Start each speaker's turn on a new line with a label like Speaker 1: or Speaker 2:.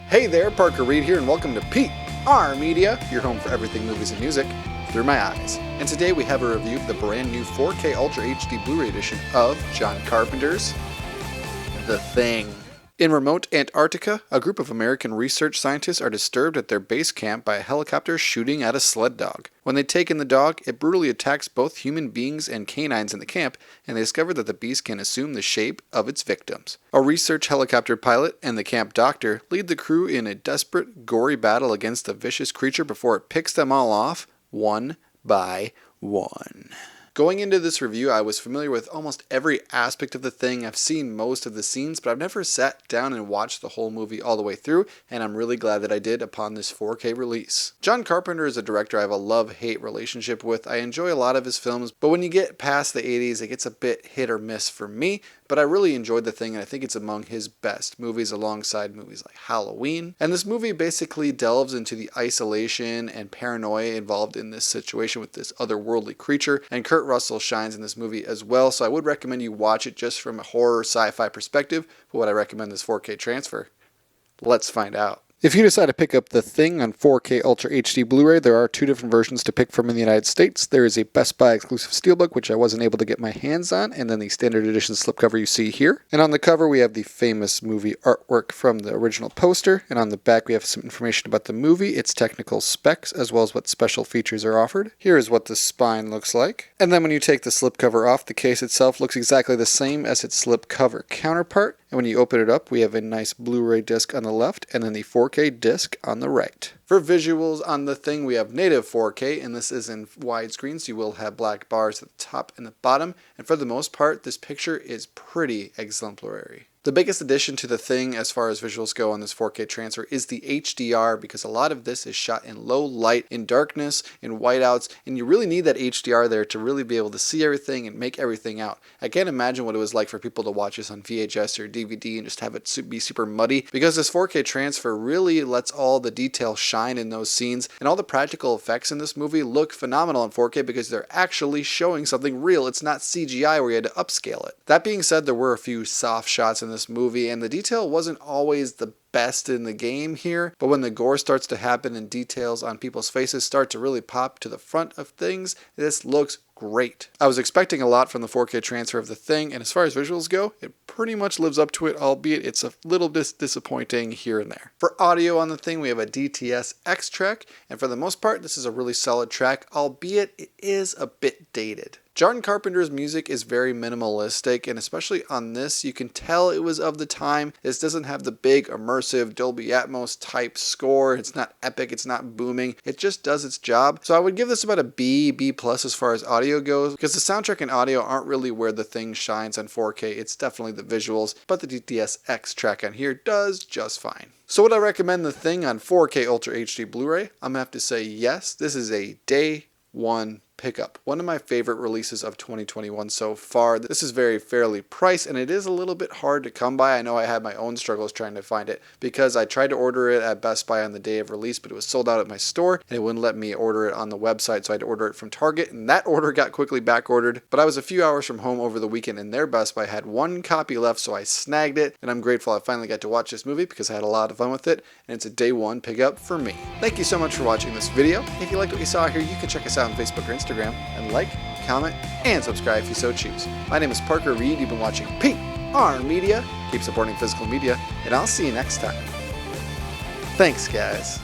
Speaker 1: Hey there, Parker Reed here, and welcome to PR Media, your home for everything movies and music through my eyes. And today we have a review of the brand new 4K Ultra HD Blu-ray edition of John Carpenter's The Thing. In remote Antarctica, a group of American research scientists are disturbed at their base camp by a helicopter shooting at a sled dog. When they take in the dog, it brutally attacks both human beings and canines in the camp, and they discover that the beast can assume the shape of its victims. A research helicopter pilot and the camp doctor lead the crew in a desperate, gory battle against the vicious creature before it picks them all off, one by one. Going into this review, I was familiar with almost every aspect of The Thing. I've seen most of the scenes, but I've never sat down and watched the whole movie all the way through, and I'm really glad that I did upon this 4K release. John Carpenter is a director I have a love-hate relationship with. I enjoy a lot of his films, but when you get past the 80s, it gets a bit hit or miss for me. But I really enjoyed The Thing, and I think it's among his best movies alongside movies like Halloween. And this movie basically delves into the isolation and paranoia involved in this situation with this otherworldly creature, and Kurt Russell shines in this movie as well, so I would recommend you watch it just from a horror sci-fi perspective. But would I recommend this 4K transfer? Let's find out. If you decide to pick up The Thing on 4K Ultra HD Blu-ray, there are two different versions to pick from in the United States. There is a Best Buy exclusive steelbook, which I wasn't able to get my hands on, and then the standard edition slipcover you see here. And on the cover, we have the famous movie artwork from the original poster, and on the back, we have some information about the movie, its technical specs, as well as what special features are offered. Here is what the spine looks like. And then when you take the slipcover off, the case itself looks exactly the same as its slipcover counterpart. And when you open it up, we have a nice Blu-ray disc on the left, and then the 4K disc on the right. For visuals on The Thing, we have native 4K, and this is in widescreen, so you will have black bars at the top and the bottom. And for the most part, this picture is pretty exemplary. The biggest addition to The Thing as far as visuals go on this 4K transfer is the HDR, because a lot of this is shot in low light, in darkness, in whiteouts, and you really need that HDR there to really be able to see everything and make everything out. I can't imagine what it was like for people to watch this on VHS or DVD and just have it be super muddy, because this 4K transfer really lets all the detail shine in those scenes, and all the practical effects in this movie look phenomenal in 4K because they're actually showing something real. It's not CGI where you had to upscale it. That being said, there were a few soft shots in this movie, and the detail wasn't always the best in the game here, but when the gore starts to happen and details on people's faces start to really pop to the front of things, this looks great. I was expecting a lot from the 4K transfer of The Thing, and as far as visuals go, it pretty much lives up to it, albeit it's a little bit disappointing here and there. For audio on The Thing, we have a DTS X track, and for the most part, this is a really solid track, albeit it is a bit dated. John Carpenter's music is very minimalistic, and especially on this, you can tell it was of the time. This doesn't have the big, immersive Dolby Atmos type score. It's not epic, it's not booming. It just does its job. So I would give this about a B plus as far as audio goes, because the soundtrack and audio aren't really where The Thing shines on 4K. It's definitely the visuals, but the DTS X track on here does just fine. So would I recommend The Thing on 4K Ultra HD Blu-ray? I'm gonna have to say yes. This is a day one pickup. One of my favorite releases of 2021 so far. This is very fairly priced, and it is a little bit hard to come by. I know I had my own struggles trying to find it because I tried to order it at Best Buy on the day of release, but it was sold out at my store and it wouldn't let me order it on the website, so I had to order it from Target, and that order got quickly back ordered. But I was a few hours from home over the weekend, and their Best Buy had one copy left, so I snagged it, and I'm grateful I finally got to watch this movie because I had a lot of fun with it, and it's a day one pickup for me. Thank you so much for watching this video. If you liked what you saw here, you can check us out on Facebook or Instagram, and like, comment, and subscribe if you so choose. My name is Parker Reed. You've been watching PR Media. Keep supporting physical media, and I'll see you next time. Thanks, guys.